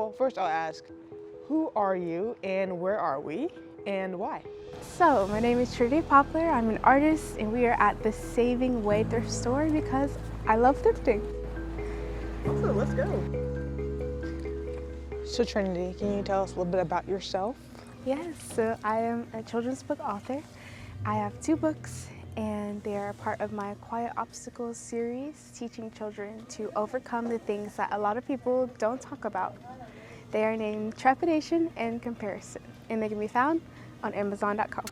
Well, first I'll ask, who are you and where are we and why? So, my name is Trinity Poplar. I'm an artist and we are at the Saving Way thrift store because I love thrifting. Awesome, let's go. So Trinity, can you tell us a little bit about yourself? Yes, so I am a children's book author. I have 2 books and they are part of my Quiet Obstacles series, teaching children to overcome the things that a lot of people don't talk about. They are named Trepidation and Comparison, and they can be found on Amazon.com.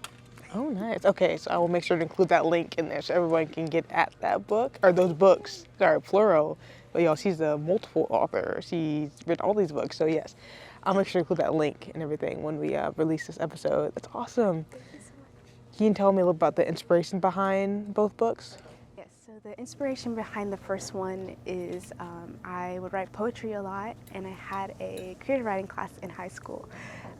Oh, nice. Okay, so I will make sure to include that link in there so everyone can get at that book, or those books, sorry, plural. But y'all, she's a multiple author. She's written all these books, so yes. I'll make sure to include that link and everything when we release this episode. That's awesome. Can you tell me a little about the inspiration behind both books? Yes, so the inspiration behind the first one is I would write poetry a lot, and I had a creative writing class in high school.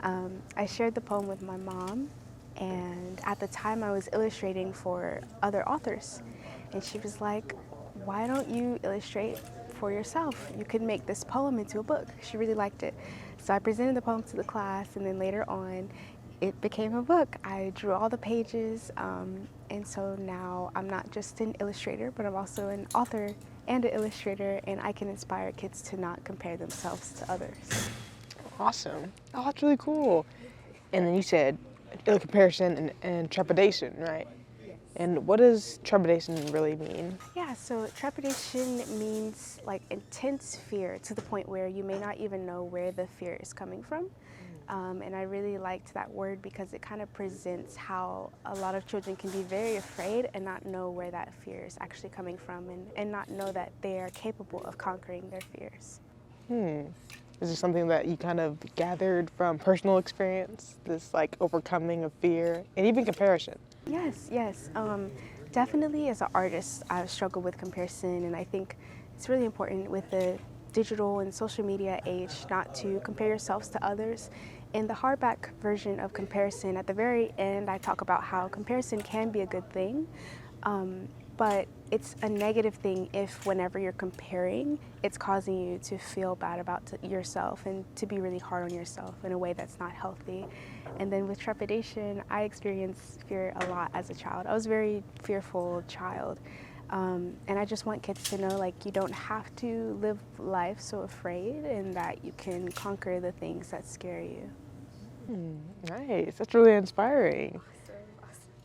I shared the poem with my mom, and at the time I was illustrating for other authors, and she was like, why don't you illustrate for yourself? You could make this poem into a book. She really liked it. So I presented the poem to the class, and then later on it became a book. I drew all the pages, and so now I'm not just an illustrator, but I'm also an author and an illustrator, and I can inspire kids to not compare themselves to others. Awesome. Oh, that's really cool. And then you said comparison and trepidation, right? Yes. And what does trepidation really mean? Yeah, so trepidation means like intense fear to the point where you may not even know where the fear is coming from. And I really liked that word because it kind of presents how a lot of children can be very afraid and not know where that fear is actually coming from, and not know that they are capable of conquering their fears. Is this something that you kind of gathered from personal experience, this like overcoming of fear and even comparison? Yes. Definitely as an artist, I've struggled with comparison, and I think it's really important with the digital and social media age not to compare yourselves to others. In the hardback version of Comparison, at the very end, I talk about how comparison can be a good thing, but it's a negative thing if whenever you're comparing, it's causing you to feel bad about yourself and to be really hard on yourself in a way that's not healthy. And then with trepidation, I experienced fear a lot as a child. I was a very fearful child. And I just want kids to know, like, you don't have to live life so afraid, and that you can conquer the things that scare you. Nice. That's really inspiring. Awesome.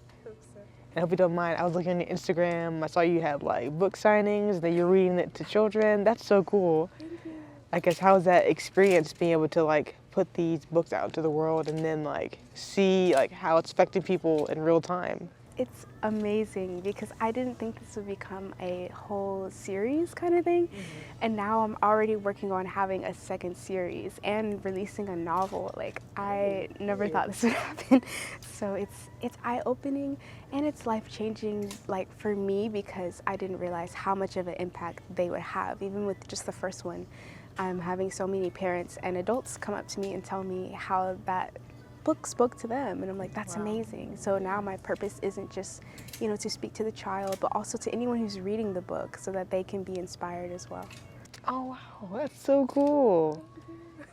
I hope so. I hope you don't mind. I was looking on your Instagram. I saw you had like book signings, that you're reading it to children. That's so cool. Thank you. I guess how's that experience being able to like put these books out to the world and then like see like how it's affecting people in real time? It's amazing because I didn't think this would become a whole series kind of thing. And now I'm already working on having a second series and releasing a novel. Like, I never thought this would happen. So it's eye-opening and it's life-changing, like, for me, because I didn't realize how much of an impact they would have. Even with just the first one, I'm having so many parents and adults come up to me and tell me how that book spoke to them, and I'm like, that's amazing. So now my purpose isn't just, to speak to the child, but also to anyone who's reading the book so that they can be inspired as well. Oh wow, that's so cool.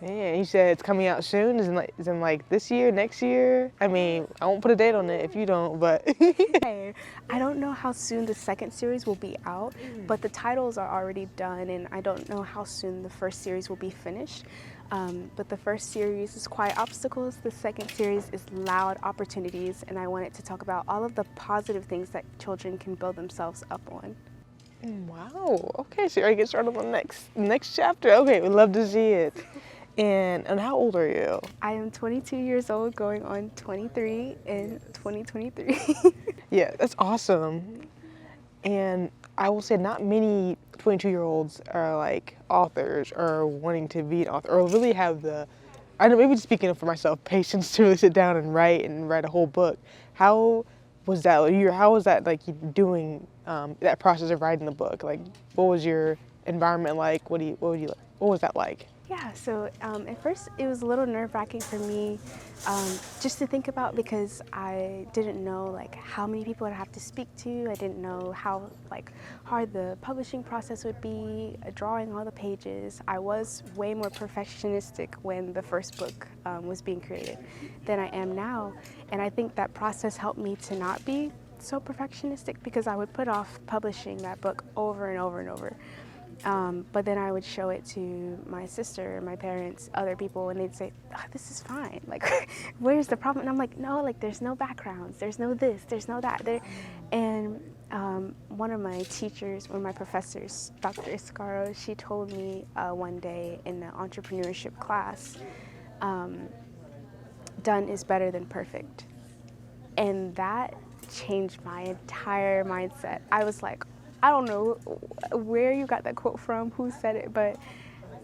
Yeah, you said it's coming out soon. Is in like this year, next year? I mean, I won't put a date on it if you don't, but Hey, I don't know how soon the second series will be out, but the titles are already done, and I don't know how soon the first series will be finished. But the first series is Quiet Obstacles, the second series is Loud Opportunities, and I wanted to talk about all of the positive things that children can build themselves up on. Wow. Okay, so you're ready to get started on the next chapter. Okay, we'd love to see it. And how old are you? I am 22 years old, going on 23 in 2023. Yeah, that's awesome. And I will say not many 22-year-olds are like authors or wanting to be an author or really have I know, maybe just speaking for myself, patience to really sit down and write a whole book. How was that? How was that like you doing that process of writing the book? Like, what was your environment like? What was that like? Yeah, so at first it was a little nerve-wracking for me, just to think about, because I didn't know like how many people I'd have to speak to. I didn't know how like hard the publishing process would be, drawing all the pages. I was way more perfectionistic when the first book was being created than I am now, and I think that process helped me to not be so perfectionistic, because I would put off publishing that book over and over and over. But then I would show it to my sister, my parents, other people, and they'd say, oh, this is fine. Like, where's the problem? And I'm like, no, like, there's no backgrounds, there's no this, there's no that. And one of my teachers, one of my professors, Dr. Iscaro, she told me one day in the entrepreneurship class, done is better than perfect. And that changed my entire mindset. I was like, I don't know where you got that quote from, who said it, but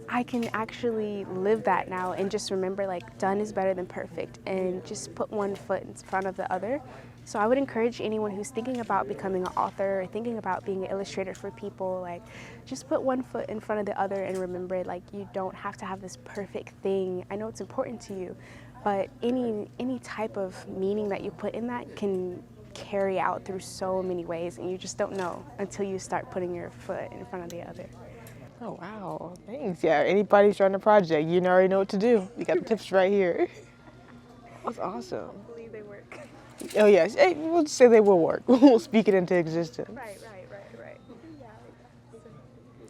I can actually live that now and just remember like done is better than perfect, and just put one foot in front of the other. So I would encourage anyone who's thinking about becoming an author or thinking about being an illustrator for people, like just put one foot in front of the other and remember like you don't have to have this perfect thing. I know it's important to you, but any type of meaning that you put in that can carry out through so many ways, and you just don't know until you start putting your foot in front of the other. Oh, wow. Thanks. Yeah, anybody starting a project, you already know what to do. You got the tips right here. That's awesome. Hopefully they work. Oh, yes. Hey, we'll just say they will work. We'll speak it into existence. Right. Yeah.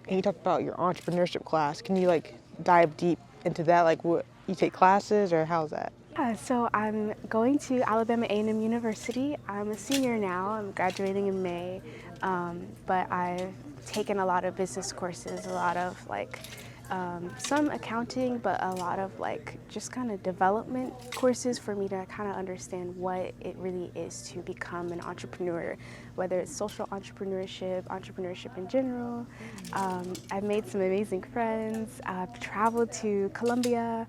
And you talked about your entrepreneurship class. Can you, like, dive deep into that? Like, what, you take classes, or how's that? Yeah, so I'm going to Alabama A&M University. I'm a senior now. I'm graduating in May, but I've taken a lot of business courses, a lot of like some accounting, but a lot of like just kind of development courses for me to kind of understand what it really is to become an entrepreneur, whether it's social entrepreneurship, entrepreneurship in general. I've made some amazing friends. I've traveled to Colombia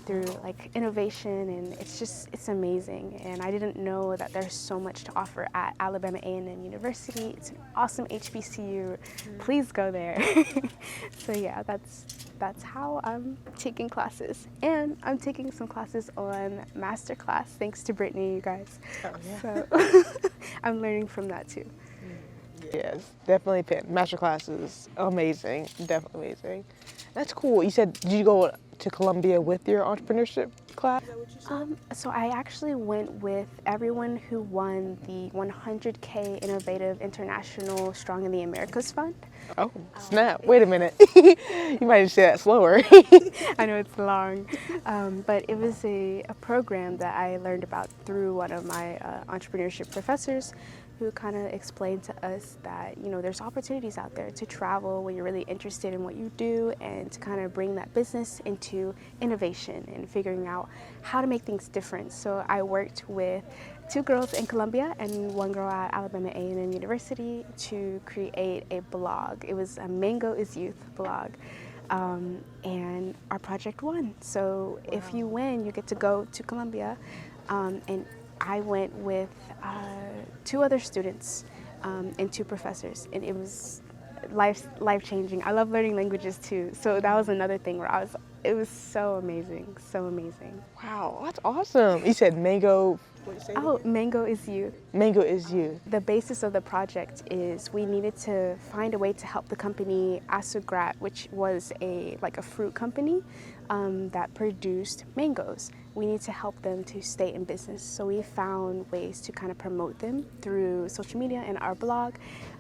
through like innovation, and it's amazing. And I didn't know that there's so much to offer at Alabama A&M University. It's an awesome HBCU. Please go there. So yeah, that's how I'm taking classes, and I'm taking some classes on masterclass thanks to Brittany, you guys. Oh, yeah. So I'm learning from that too. Yes, definitely master classes. Amazing. Definitely amazing. That's cool. You said, did you go to Columbia with your entrepreneurship class? So I actually went with everyone who won the 100K Innovative International Strong in the Americas Fund. Oh, snap. Wait a minute. You might have say that slower. I know it's long, but it was a program that I learned about through one of my entrepreneurship professors, who kind of explained to us that, you know, there's opportunities out there to travel when you're really interested in what you do, and to kind of bring that business into innovation and figuring out how to make things different. So I worked with 2 girls in Colombia and 1 girl at Alabama A&M University to create a blog. It was a Mango is Youth blog. And our project won. So if you win, you get to go to Colombia, and I went with 2 other students and 2 professors, and it was life-changing. I love learning languages too, so that was another thing where it was so amazing, so amazing. Wow, that's awesome. You said Mango. Oh, Mango is You. Mango is You. The basis of the project is we needed to find a way to help the company Asugrat, which was a fruit company that produced mangoes. We need to help them to stay in business. So we found ways to kind of promote them through social media and our blog.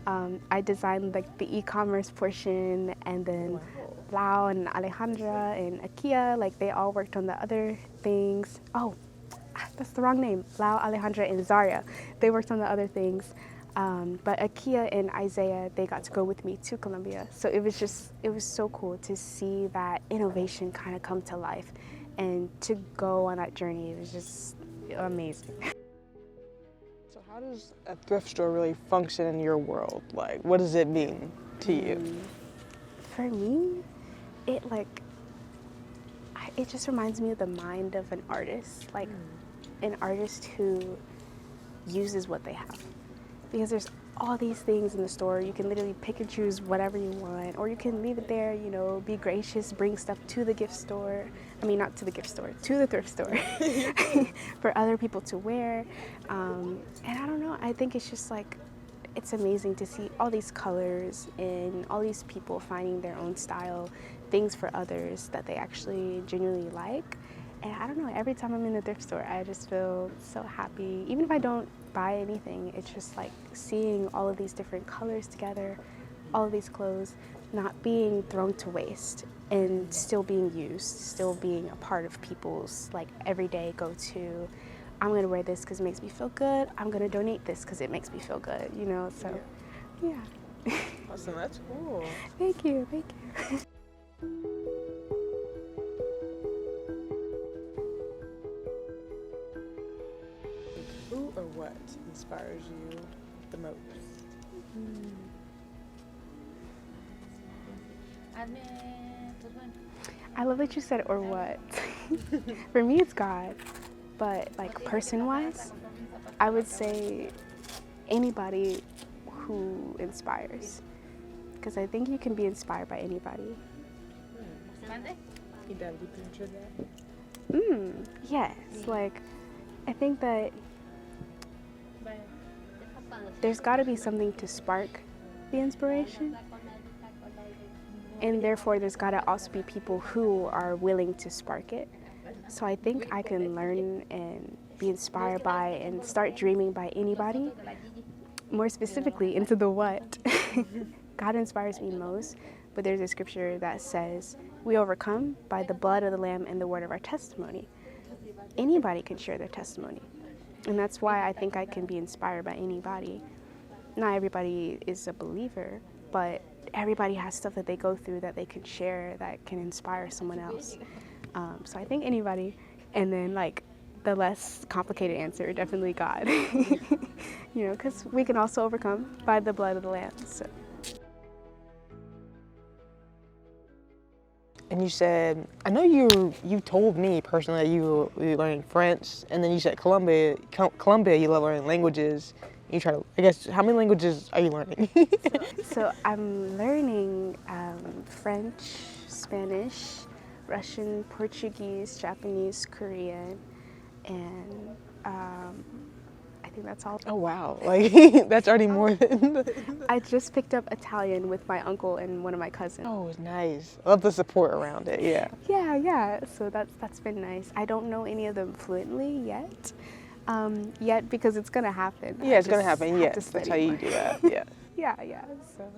I designed like the e-commerce portion, and then Lau and Alejandra and Akia, like they all worked on the other things. Oh, that's the wrong name. Lau, Alejandra, and Zaria, they worked on the other things. But Akia and Isaiah, they got to go with me to Colombia. So it was so cool to see that innovation kind of come to life, and to go on that journey. It was just amazing. So how does a thrift store really function in your world? Like, what does it mean to you? For me, it just reminds me of the mind of an artist, like an artist who uses what they have. Because there's all these things in the store. You can literally pick and choose whatever you want, or you can leave it there, you know, be gracious, bring stuff to the gift store. I mean, not to the gift store, to the thrift store for other people to wear. And I don't know, I think it's just like, it's amazing to see all these colors and all these people finding their own style, things for others that they actually genuinely like. And I don't know, every time I'm in the thrift store, I just feel so happy. Even if I don't buy anything, it's just like seeing all of these different colors together, all of these clothes not being thrown to waste and still being used, still being a part of people's like everyday go-to. I'm gonna wear this because it makes me feel good. I'm gonna donate this because it makes me feel good, you know, so yeah. Awesome, that's cool. Thank you, thank you. Who or what inspires you the most? I love that you said or what. For me, it's God. But like person-wise, I would say anybody who inspires. Because I think you can be inspired by anybody. You dive deep into that? Yes. Like, I think that there's got to be something to spark the inspiration. And therefore, there's got to also be people who are willing to spark it. So I think I can learn and be inspired by and start dreaming by anybody. More specifically, into the what. God inspires me most, but there's a scripture that says, we overcome by the blood of the Lamb and the word of our testimony. Anybody can share their testimony. And that's why I think I can be inspired by anybody. Not everybody is a believer, but everybody has stuff that they go through that they can share that can inspire someone else. So I think anybody, and then like the less complicated answer, definitely God. You know, because we can also overcome by the blood of the Lamb. So. And you said, I know you told me personally that you were learning French, and then you said Colombia, you love learning languages. You try to, I guess, how many languages are you learning? So I'm learning French, Spanish, Russian, Portuguese, Japanese, Korean, and I think that's all. Oh wow, like that's already more than I just picked up Italian with my uncle and one of my cousins. Oh, it's nice. I love the support around it, yeah. Yeah, so that's been nice. I don't know any of them fluently yet, because it's gonna happen. Yeah, it's gonna happen, yes. That's how you do that, yeah. Yeah, so.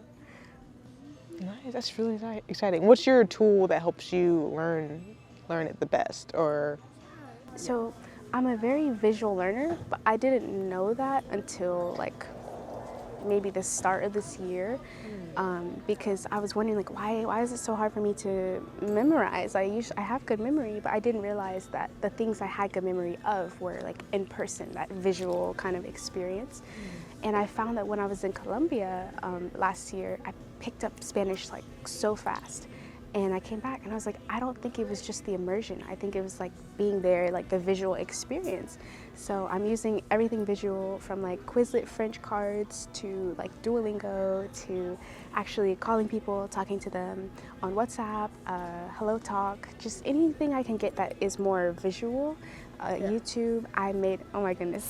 Nice, that's really exciting. What's your tool that helps you learn it the best, or? So I'm a very visual learner, but I didn't know that until like maybe the start of this year, because I was wondering like why is it so hard for me to memorize? I have good memory, but I didn't realize that the things I had good memory of were like in person, that visual kind of experience. And I found that when I was in Colombia last year, I picked up Spanish like so fast. And I came back and I was like, I don't think it was just the immersion. I think it was like being there, like the visual experience. So I'm using everything visual, from like Quizlet French cards to like Duolingo to actually calling people, talking to them on WhatsApp, Hello Talk, just anything I can get that is more visual. YouTube, I made, oh my goodness,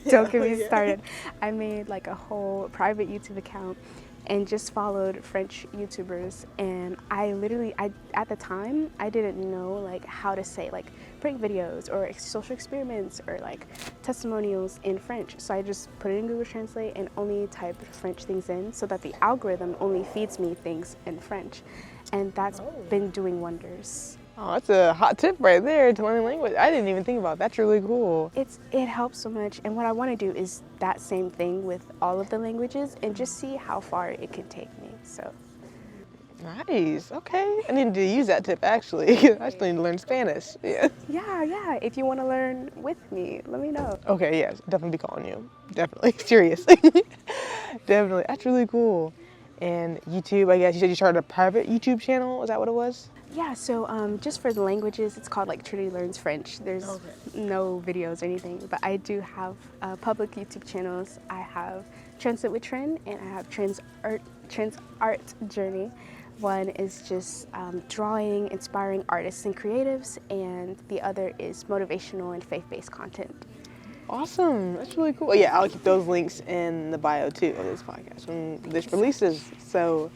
don't get me started. I made like a whole private YouTube account and just followed French YouTubers, and I at the time, I didn't know like how to say like prank videos or social experiments or like testimonials in French. So I just put it in Google Translate and only typed French things in so that the algorithm only feeds me things in French. And that's been doing wonders. Oh, that's a hot tip right there to learn language. I didn't even think about that. That's really cool. It helps so much, and what I want to do is that same thing with all of the languages and just see how far it can take me. So nice. Okay, I need to use that tip actually. I still need to learn Spanish. Yeah. Yeah. If you want to learn with me, let me know. Okay. Yes, definitely be calling you. Definitely. Seriously. Definitely. That's really cool. And YouTube, I guess you said you started a private YouTube channel. Is that what it was? Yeah, so just for the languages, it's called like Trinity Learns French. There's no videos or anything, but I do have public YouTube channels. I have Transit with Trend, and I have Trend's art journey. One is just drawing, inspiring artists and creatives, and the other is motivational and faith-based content. Awesome. That's really cool. Yeah, I'll keep those links in the bio too of this podcast when this releases. So,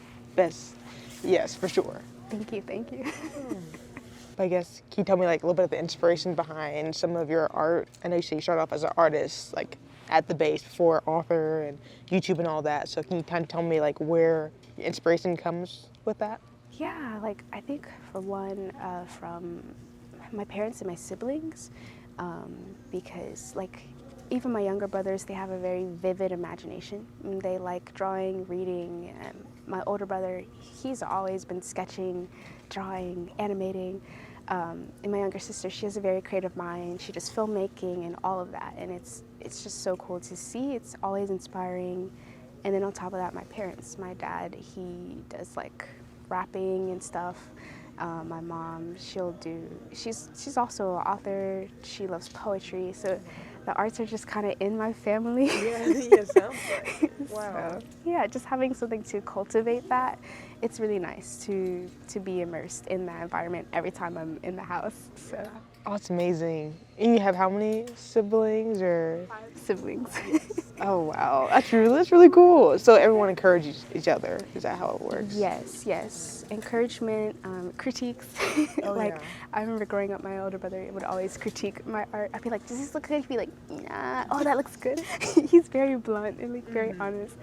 yes, for sure. Thank you, thank you. I guess, can you tell me like a little bit of the inspiration behind some of your art? I know you say you started off as an artist, like at the base before author and YouTube and all that. So can you kind of tell me like where your inspiration comes with that? Yeah, like I think for one, from my parents and my siblings, because like even my younger brothers, they have a very vivid imagination. They like drawing, reading. My older brother, he's always been sketching, drawing, animating. And my younger sister, she has a very creative mind. She does filmmaking and all of that, and it's just so cool to see. It's always inspiring. And then on top of that, my parents, my dad, he does like rapping and stuff. My mom, she's also an author. She loves poetry, so the arts are just kind of in my family. Yeah, sounds like. Wow. So, yeah, just having something to cultivate that, it's really nice to be immersed in that environment every time I'm in the house. So. Oh, it's amazing. And you have how many siblings or? 5 siblings. Oh wow, that's really cool. So everyone encourages each other. Is that how it works? Yes. Encouragement, critiques. Oh, like yeah. I remember growing up, my older brother would always critique my art. I'd be like, "Does this look good?" He'd be like, "Nah." "Oh, that looks good." He's very blunt and like very honest.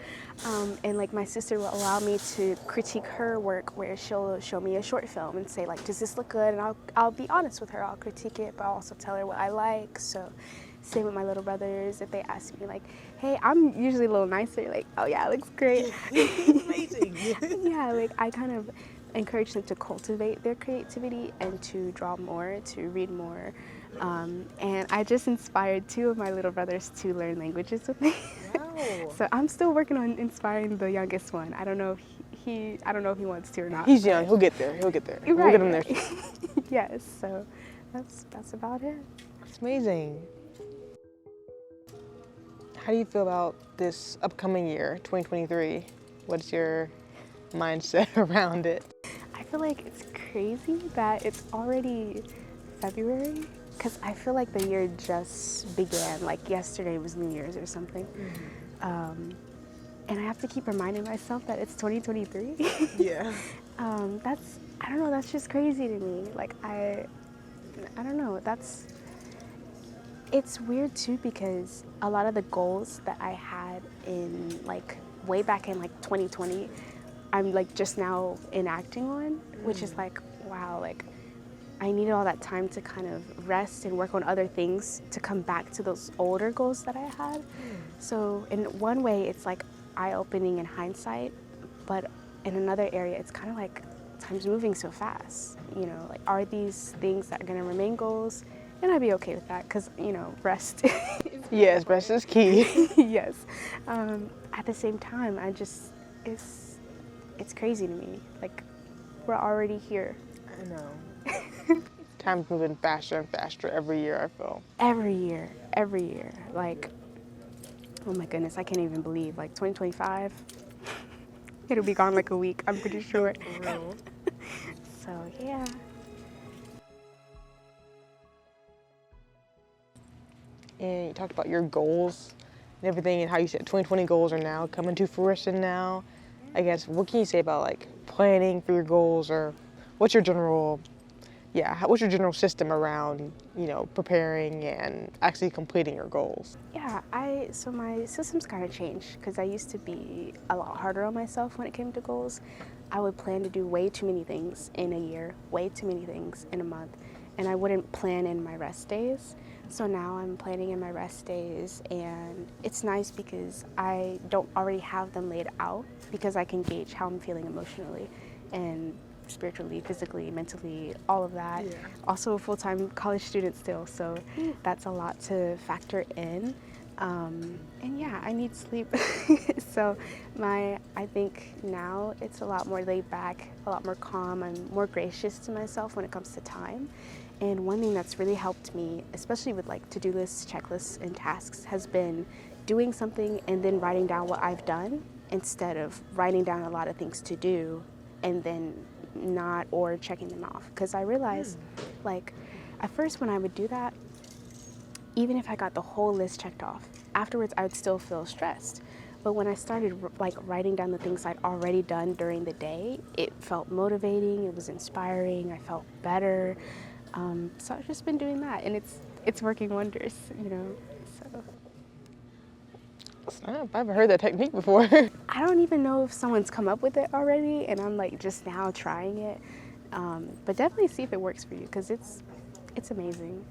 And like my sister will allow me to critique her work, where she'll show me a short film and say like, "Does this look good?" And I'll be honest with her. I'll critique it, but I'll also tell her what I like. So. Same with my little brothers. If they ask me like, "Hey," I'm usually a little nicer. Like, "Oh yeah, it looks great." Amazing. Yeah, like I kind of encourage them to cultivate their creativity and to draw more, to read more. And I just inspired 2 of my little brothers to learn languages with me. Wow. So I'm still working on inspiring the youngest one. I don't know if he wants to or not. He's young. He'll get there. Right, We'll get him there. Yes. So that's about it. It's amazing. How do you feel about this upcoming year, 2023? What's your mindset around it? I feel like it's crazy that it's already February, because I feel like the year just began, like yesterday was New Year's or something. And I have to keep reminding myself that it's 2023. Yeah. I don't know, that's just crazy to me. Like I don't know, it's weird too, because a lot of the goals that I had in like way back in like 2020, I'm like just now enacting on, which is like, wow, like I needed all that time to kind of rest and work on other things to come back to those older goals that I had. So in one way, it's like eye-opening in hindsight, but in another area, it's kind of like time's moving so fast. You know, like are these things that are gonna remain goals? And I'd be okay with that, because, you know, rest. Yes, rest is key. Yes. At the same time, it's crazy to me. Like, we're already here. I know. Time's moving faster and faster every year, I feel. Every year. Like, oh my goodness, I can't even believe. Like, 2025, it'll be gone like a week, I'm pretty sure. For real. So, yeah. And you talked about your goals and everything, and how you said 2020 goals are now coming to fruition now. I guess, what can you say about like planning for your goals, or what's your general system around, you know, preparing and actually completing your goals? Yeah, so my system's kind of changed, because I used to be a lot harder on myself when it came to goals. I would plan to do way too many things in a year, way too many things in a month, and I wouldn't plan in my rest days. So now I'm planning in my rest days, and it's nice because I don't already have them laid out, because I can gauge how I'm feeling emotionally and spiritually, physically, mentally, all of that. Yeah. Also a full-time college student still, so that's a lot to factor in. And yeah, I need sleep. So I think now it's a lot more laid back, a lot more calm. I'm more gracious to myself when it comes to time. And one thing that's really helped me, especially with like to-do lists, checklists, and tasks, has been doing something and then writing down what I've done instead of writing down a lot of things to do and then not or checking them off. Because I realized, like, at first when I would do that, even if I got the whole list checked off, afterwards I would still feel stressed. But when I started like writing down the things I'd already done during the day, it felt motivating, it was inspiring, I felt better. So I've just been doing that, and it's working wonders, you know. So Snap, I haven't heard that technique before. I don't even know if someone's come up with it already, and I'm like just now trying it. But definitely see if it works for you, because it's amazing.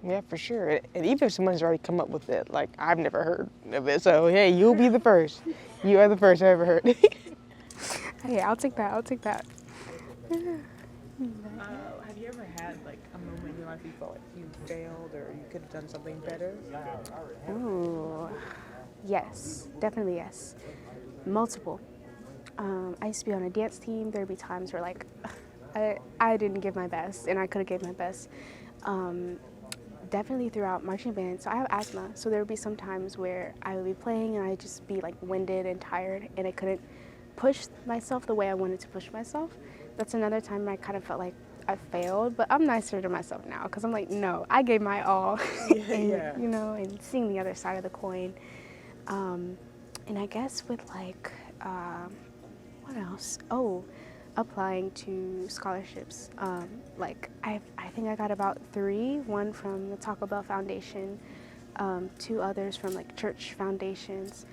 Yeah, for sure. And even if someone's already come up with it, like, I've never heard of it. So, hey, you'll be the first. You are the first I ever heard. Hey, I'll take that. Have you ever had, like, a moment in your life you felt like you failed or you could have done something better? Ooh, yes, definitely yes. Multiple. I used to be on a dance team. There'd be times where, like, I didn't give my best, and I could have given my best. Definitely throughout marching band. So I have asthma, so there would be some times where I would be playing and I'd just be like winded and tired, and I couldn't push myself the way I wanted to push myself. That's another time I kind of felt like I failed, but I'm nicer to myself now because I'm like, no, I gave my all. And, you know, and seeing the other side of the coin. And I guess with like, what else? Oh, applying to scholarships. Like I think I got about 3, one from the Taco Bell Foundation, 2 others from like church foundations,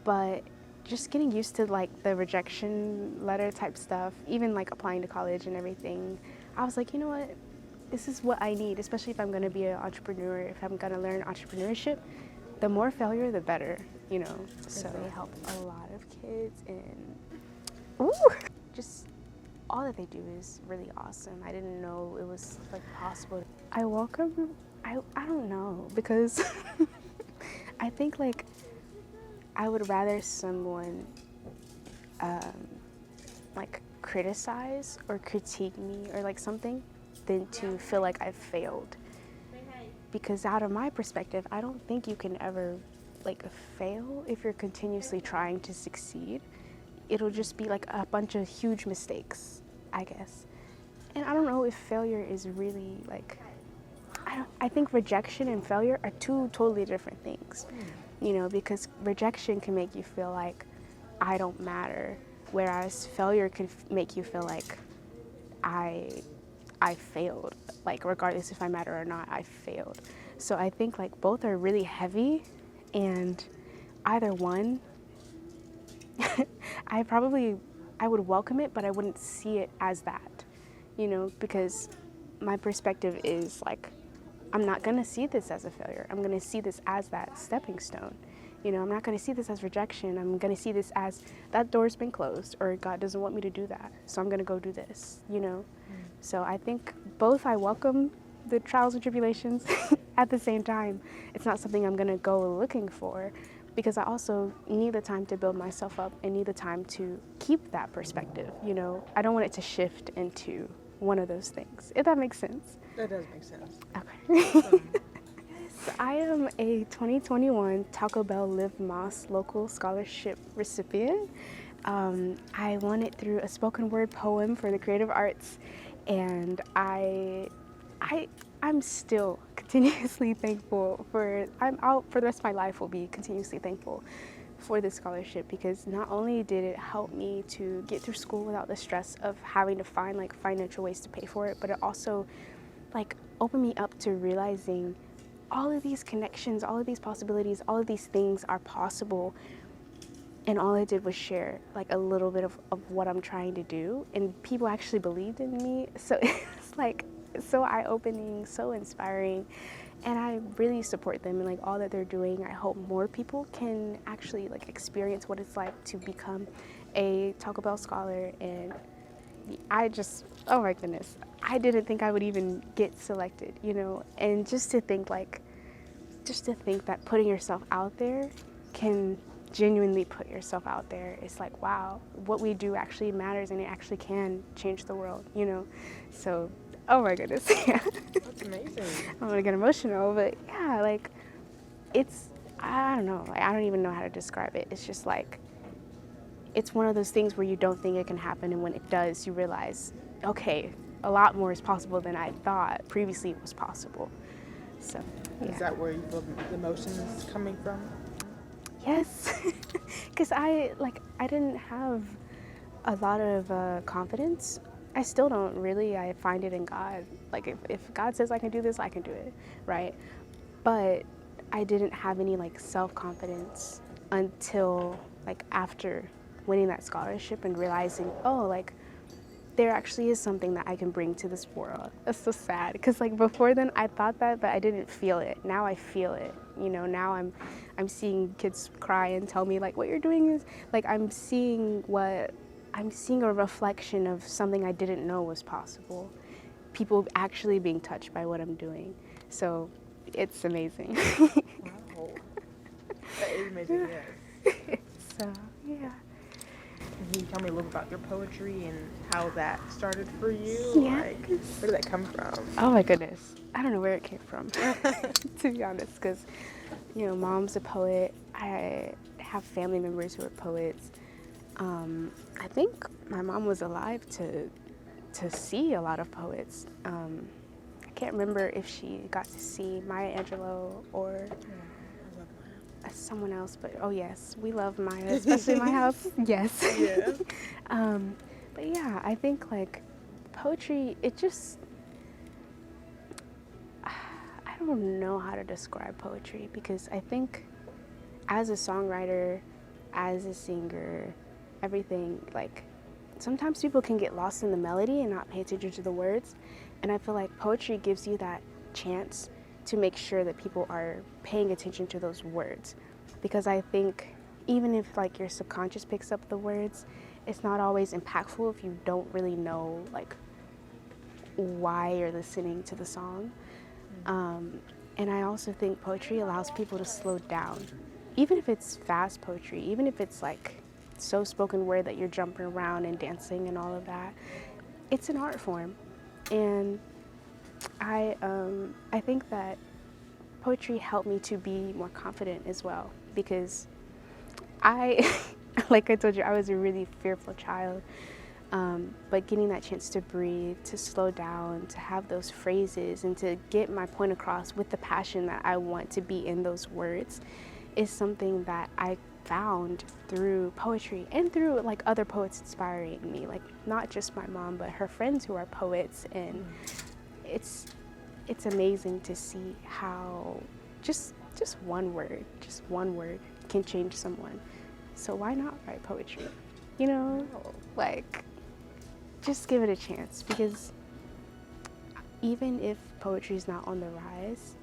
but just getting used to like the rejection letter type stuff, even like applying to college and everything, I was like, you know what, this is what I need, especially if I'm going to be an entrepreneur, if I'm going to learn entrepreneurship, the more failure, the better, you know. So they help a lot of kids, and just all that they do is really awesome. I didn't know it was like possible. I welcome, I don't know, because I think like I would rather someone like criticize or critique me or like something than to feel like I've failed. Because out of my perspective, I don't think you can ever like fail if you're continuously trying to succeed. It'll just be like a bunch of huge mistakes, I guess. And I don't know if failure is really like, I think rejection and failure are 2 totally different things, you know, because rejection can make you feel like I don't matter, whereas failure can make you feel like I failed, like regardless if I matter or not, I failed. So I think like both are really heavy, and either one, I would welcome it, but I wouldn't see it as that, you know, because my perspective is like, I'm not going to see this as a failure. I'm going to see this as that stepping stone. You know, I'm not going to see this as rejection. I'm going to see this as that door's been closed, or God doesn't want me to do that, so I'm going to go do this, you know. So I think both I welcome the trials and tribulations. At the same time, it's not something I'm going to go looking for, because I also need the time to build myself up and need the time to keep that perspective, you know. I don't want it to shift into one of those things, if that makes sense. That does make sense. Okay. So I am a 2021 Taco Bell Live Moss Local Scholarship recipient. I won it through a spoken word poem for the creative arts, and I'm still continuously thankful for, for the rest of my life will be continuously thankful for this scholarship, because not only did it help me to get through school without the stress of having to find like financial ways to pay for it, but it also like opened me up to realizing all of these connections, all of these possibilities, all of these things are possible. And all I did was share like a little bit of what I'm trying to do, and people actually believed in me. So it's like so eye-opening, so inspiring, and I really support them and like all that they're doing. I hope more people can actually like experience what it's like to become a Taco Bell scholar. And I just, oh my goodness, I didn't think I would even get selected, you know. And just to think that putting yourself out there can genuinely put yourself out there. It's like, wow, what we do actually matters, and it actually can change the world, you know. So, oh my goodness, yeah. That's amazing. I'm gonna get emotional, but yeah, like I don't know. Like, I don't even know how to describe it. It's just like, it's one of those things where you don't think it can happen, and when it does, you realize, okay, a lot more is possible than I thought previously was possible. So, yeah. Is that where you feel the emotions coming from? Yes, because I didn't have a lot of confidence. I still don't really. I find it in God. Like if God says I can do this, I can do it, right? But I didn't have any like self-confidence until like after winning that scholarship and realizing, oh, like there actually is something that I can bring to this world. That's so sad because like before then I thought that, but I didn't feel it. Now I feel it. You know, now I'm seeing kids cry and tell me like what you're doing is like I'm seeing a reflection of something I didn't know was possible. People actually being touched by what I'm doing. So it's amazing. Wow. That is amazing, yes. So, yeah. Can you tell me a little about your poetry and how that started for you? Yeah. Like, where did that come from? Oh my goodness. I don't know where it came from, to be honest, because, you know, mom's a poet. I have family members who are poets. I think my mom was alive to see a lot of poets. I can't remember if she got to see Maya Angelou or someone else, but oh yes, we love Maya, especially in my house. Yes. Yeah. But yeah, I think like poetry, it just, I don't know how to describe poetry because I think as a songwriter, as a singer, everything, like sometimes people can get lost in the melody and not pay attention to the words, and I feel like poetry gives you that chance to make sure that people are paying attention to those words, because I think even if like your subconscious picks up the words, it's not always impactful if you don't really know like why you're listening to the song. And I also think poetry allows people to slow down, even if it's fast poetry, even if it's like so spoken word that you're jumping around and dancing and all of that. It's an art form, and I think that poetry helped me to be more confident as well, because like I told you, I was a really fearful child, but getting that chance to breathe, to slow down, to have those phrases, and to get my point across with the passion that I want to be in those words is something that I found through poetry and through like other poets inspiring me, like not just my mom, but her friends who are poets. And it's amazing to see how just one word can change someone. So why not write poetry? You know, like just give it a chance, because even if poetry is not on the rise,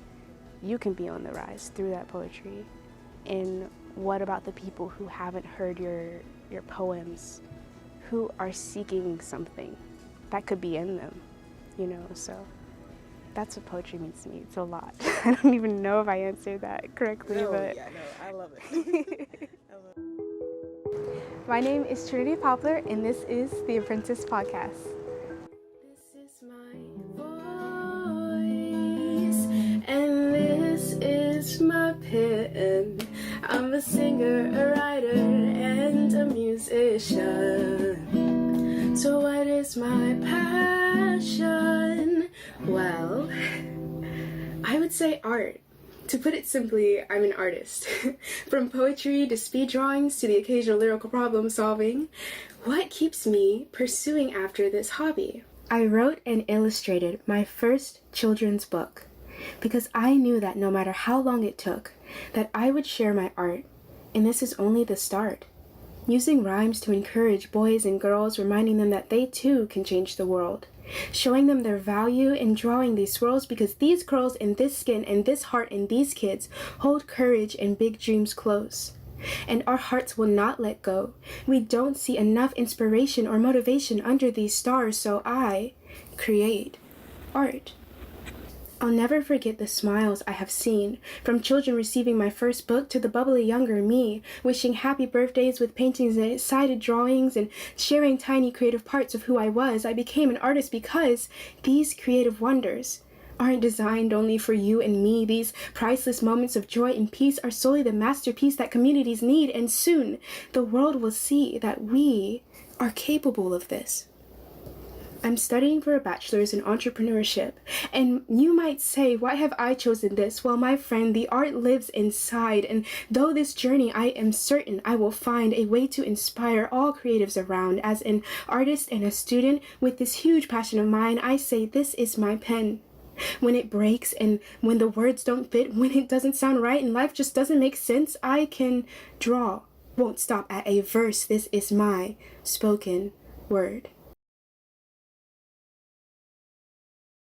you can be on the rise through that poetry. And what about the people who haven't heard your poems, who are seeking something that could be in them, you know? So that's what poetry means to me. It's a lot. I don't even know if I answered that correctly, but Yeah, no, I love it. My name is Trinity Poplar, and this is the Apprentice Podcast. This is my voice, and this is my pen. I'm a singer, a writer, and a musician. So what is my passion? Well, I would say art. To put it simply, I'm an artist. From poetry to speed drawings to the occasional lyrical problem solving, what keeps me pursuing after this hobby? I wrote and illustrated my first children's book because I knew that no matter how long it took, that I would share my art, and this is only the start. Using rhymes to encourage boys and girls, reminding them that they too can change the world. Showing them their value in drawing these swirls, because these curls and this skin and this heart and these kids hold courage and big dreams close. And our hearts will not let go. We don't see enough inspiration or motivation under these stars, so I create art. I'll never forget the smiles I have seen, from children receiving my first book to the bubbly younger me, wishing happy birthdays with paintings and excited drawings and sharing tiny creative parts of who I was. I became an artist because these creative wonders aren't designed only for you and me. These priceless moments of joy and peace are solely the masterpiece that communities need, and soon the world will see that we are capable of this. I'm studying for a bachelor's in entrepreneurship, and you might say, why have I chosen this? Well, my friend, the art lives inside, and though this journey, I am certain I will find a way to inspire all creatives around. As an artist and a student with this huge passion of mine, I say this is my pen. When it breaks and when the words don't fit, when it doesn't sound right and life just doesn't make sense, I can draw. Won't stop at a verse. This is my spoken word.